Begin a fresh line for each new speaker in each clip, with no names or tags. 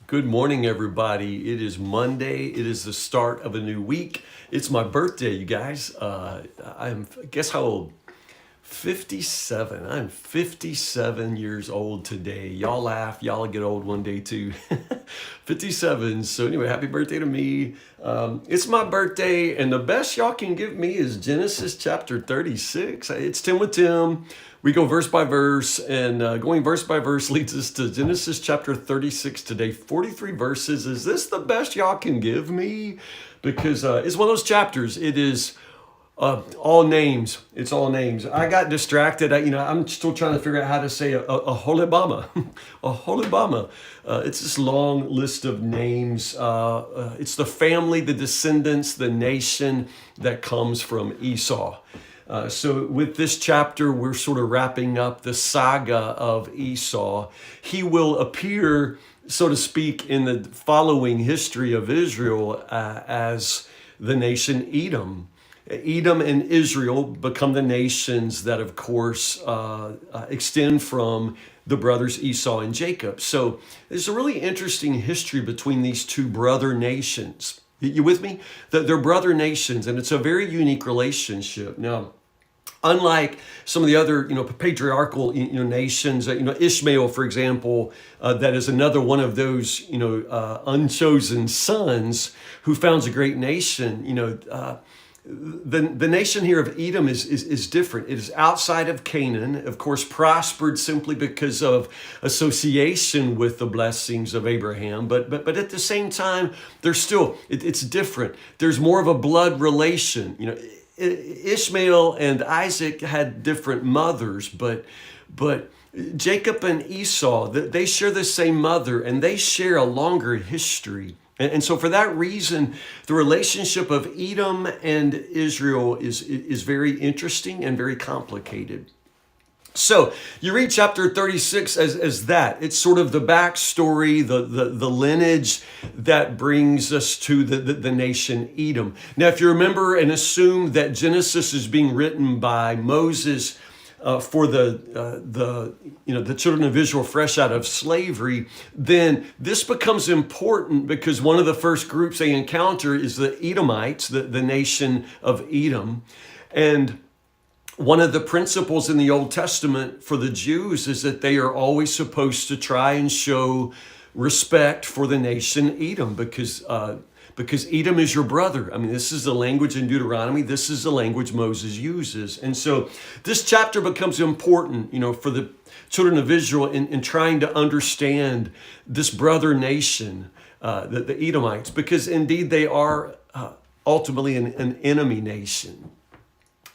Good morning, everybody. It is Monday. It is the start of a new week. It's my birthday, you guys. Guess how old? 57. I'm 57 years old today. Y'all laugh. Y'all get old one day too. 57. So anyway, happy birthday to me. It's my birthday, and the best y'all can give me is Genesis chapter 36. It's 10 with Tim. We go verse by verse, and going verse by verse leads us to Genesis chapter 36 today. 43 verses. Is this the best y'all can give me? Because it's one of those chapters. It is all names. It's all names. I got distracted. I'm still trying to figure out how to say a holibama. A holibama. It's this long list of names. It's the family, the descendants, the nation that comes from Esau. So with this chapter, we're sort of wrapping up the saga of Esau. He will appear, so to speak, in the following history of Israel as the nation Edom. Edom and Israel become the nations that, of course, extend from the brothers Esau and Jacob. So there's a really interesting history between these two brother nations. You with me? They're brother nations, and it's a very unique relationship. Now, unlike some of the other, patriarchal, nations, Ishmael, for example, that is another one of those, unchosen sons who founds a great nation. The nation here of Edom is different. It is outside of Canaan, of course, prospered simply because of association with the blessings of Abraham. But at the same time, it's different. There's more of a blood relation. Ishmael and Isaac had different mothers, but Jacob and Esau, they share the same mother, and they share a longer history. And so for that reason, the relationship of Edom and Israel is very interesting and very complicated. So you read chapter 36 as that. It's sort of the backstory, the lineage that brings us to the nation Edom. Now, if you remember and assume that Genesis is being written by Moses for the children of Israel fresh out of slavery, then this becomes important because one of the first groups they encounter is the Edomites, the nation of Edom. And one of the principles in the Old Testament for the Jews is that they are always supposed to try and show respect for the nation Edom because Edom is your brother. I mean, this is the language in Deuteronomy. This is the language Moses uses. And so this chapter becomes important, for the children of Israel in trying to understand this brother nation, the Edomites, because indeed they are ultimately an enemy nation.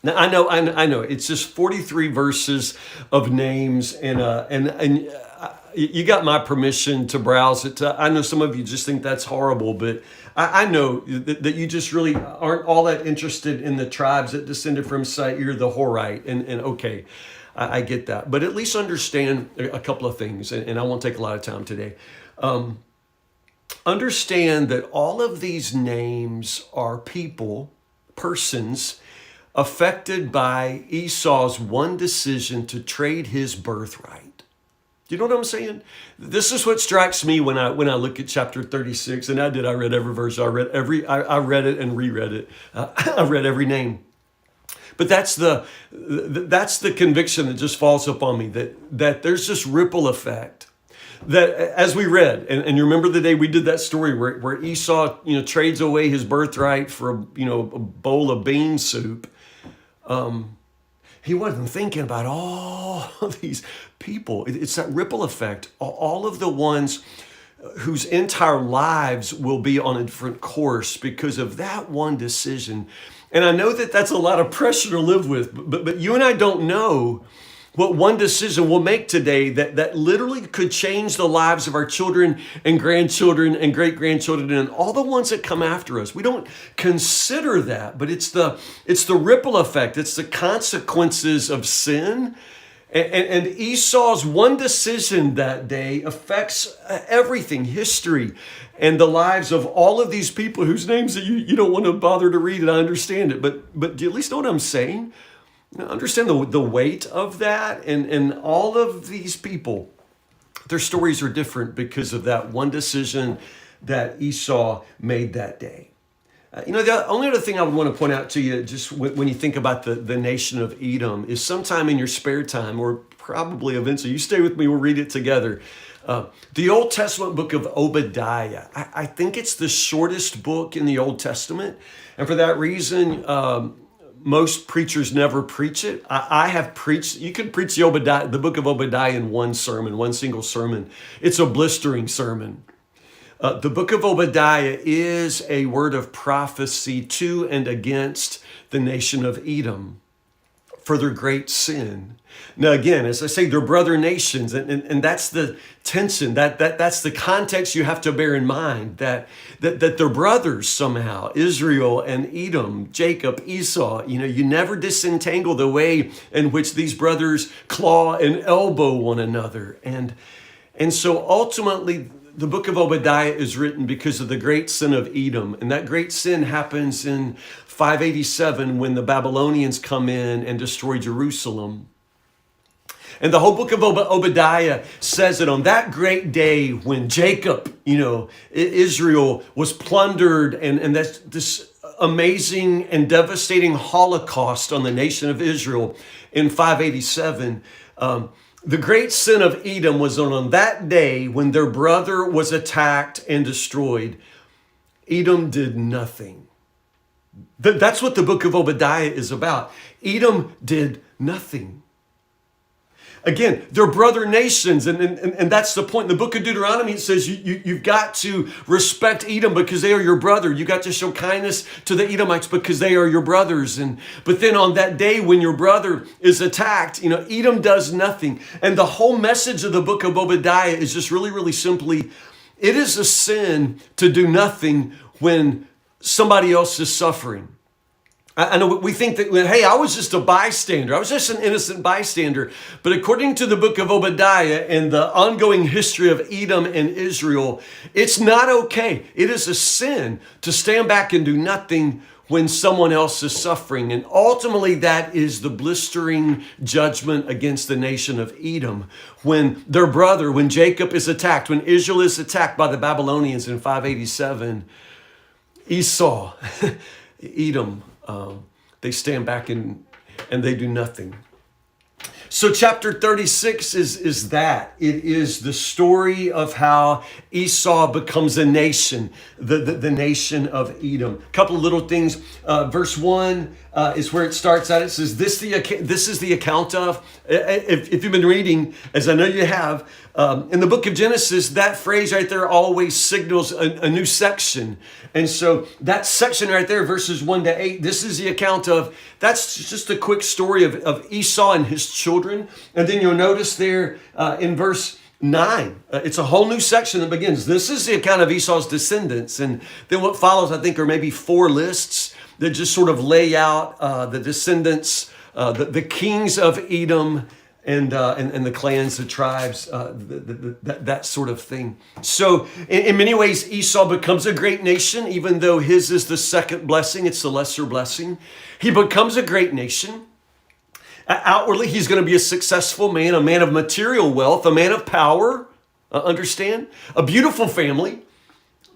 Now, I know. It's just 43 verses of names, and you got my permission to browse it. I know some of you just think that's horrible, but I know that you just really aren't all that interested in the tribes that descended from Seir, the Horite, and okay, I get that. But at least understand a couple of things, and I won't take a lot of time today. Understand that all of these names are persons, affected by Esau's one decision to trade his birthright. Do you know what I'm saying? This is what strikes me when I look at chapter 36, and I read every verse. I read it and reread it. I read every name. But that's the conviction that just falls upon me, that there's this ripple effect. That as we read, and you remember the day we did that story where Esau, trades away his birthright for a bowl of bean soup. He wasn't thinking about all of these people. It's that ripple effect. All of the ones whose entire lives will be on a different course because of that one decision. And I know that that's a lot of pressure to live with, but you and I don't know what one decision we'll make today that literally could change the lives of our children and grandchildren and great-grandchildren and all the ones that come after us. We don't consider that, but it's the ripple effect. It's the consequences of sin. And Esau's one decision that day affects everything, history, and the lives of all of these people whose names that you don't want to bother to read, and I understand it. But do you at least know what I'm saying? Understand the weight of that, and all of these people Their stories are different because of that one decision that Esau made that day. The only other thing I would want to point out to you, just when you think about the nation of Edom, is sometime in your spare time, or probably eventually, you stay with me, we'll read it together. The Old Testament book of Obadiah. I think it's the shortest book in the Old Testament. And for that reason, most preachers never preach it. I have preached, you can preach the book of Obadiah in one sermon, one single sermon. It's a blistering sermon. The book of Obadiah is a word of prophecy to and against the nation of Edom for their great sin. Now, again, as I say, they're brother nations, and that's the tension, that's the context you have to bear in mind, that they're brothers somehow, Israel and Edom, Jacob, Esau. You never disentangle the way in which these brothers claw and elbow one another. And so ultimately, the book of Obadiah is written because of the great sin of Edom. And that great sin happens in 587 when the Babylonians come in and destroy Jerusalem. And the whole book of Obadiah says that on that great day when Jacob, Israel was plundered, and that's this amazing and devastating Holocaust on the nation of Israel in 587, the great sin of Edom was on that day when their brother was attacked and destroyed. Edom did nothing. That's what the book of Obadiah is about. Edom did nothing. Again, they're brother nations, and that's the point. In the book of Deuteronomy, it says you've got to respect Edom because they are your brother. You got to show kindness to the Edomites because they are your brothers. But then on that day when your brother is attacked, Edom does nothing. And the whole message of the book of Obadiah is just really, really simply, it is a sin to do nothing when somebody else is suffering. I know we think that, hey, I was just a bystander. I was just an innocent bystander. But according to the book of Obadiah and the ongoing history of Edom and Israel, it's not okay. It is a sin to stand back and do nothing when someone else is suffering. And ultimately, that is the blistering judgment against the nation of Edom. When their brother, when Jacob is attacked, when Israel is attacked by the Babylonians in 587, Esau, Edom, they stand back and they do nothing. So chapter 36 is that. It is the story of how Esau becomes a nation, the nation of Edom. A couple of little things. Verse 1 is where it starts out. It says, this is the account of, if you've been reading, as I know you have, in the book of Genesis, that phrase right there always signals a new section. And so that section right there, verses 1 to 8, this is the account of, that's just a quick story of Esau and his children. And then you'll notice there in verse 9, it's a whole new section that begins. This is the account of Esau's descendants. And then what follows, I think, are maybe 4 lists that just sort of lay out the descendants, the kings of Edom, and the clans, the tribes, that sort of thing. So in many ways, Esau becomes a great nation, even though his is the second blessing. It's the lesser blessing. He becomes a great nation. Outwardly, he's going to be a successful man, a man of material wealth, a man of power, understand? A beautiful family.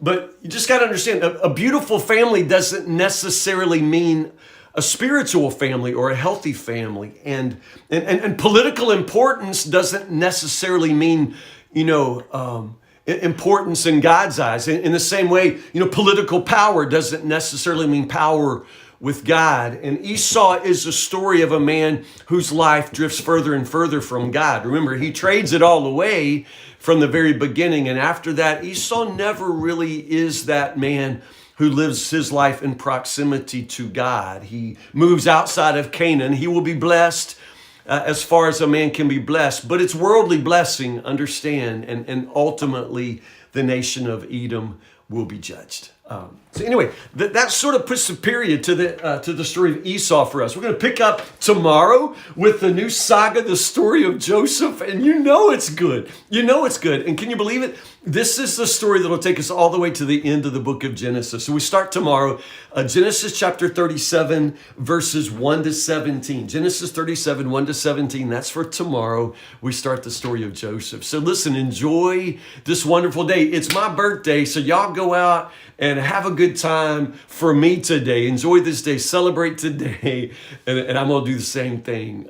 But you just got to understand, a beautiful family doesn't necessarily mean a spiritual family or a healthy family. And political importance doesn't necessarily mean, importance in God's eyes. In the same way, political power doesn't necessarily mean power with God. And Esau is a story of a man whose life drifts further and further from God. Remember, he trades it all away from the very beginning. And after that, Esau never really is that man who lives his life in proximity to God. He moves outside of Canaan. He will be blessed as far as a man can be blessed, but it's worldly blessing, understand, and ultimately the nation of Edom will be judged. So anyway, that sort of puts the period to the story of Esau for us. We're going to pick up tomorrow with the new saga, the story of Joseph, and you know it's good. You know it's good. And can you believe it? This is the story that will take us all the way to the end of the book of Genesis. So we start tomorrow, Genesis chapter 37, verses 1 to 17. Genesis 37, 1 to 17. That's for tomorrow. We start the story of Joseph. So listen, enjoy this wonderful day. It's my birthday, so y'all go out and have a good time for me today. Enjoy this day, celebrate today, and I'm gonna do the same thing.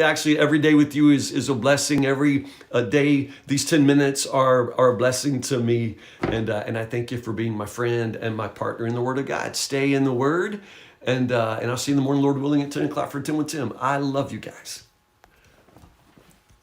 Actually, every day with you is a blessing. Every day, these 10 minutes are a blessing to me, and I thank you for being my friend and my partner in the Word of God. Stay in the Word, and I'll see you in the morning, Lord willing, at 10 o'clock for 10 with Tim. I love you guys.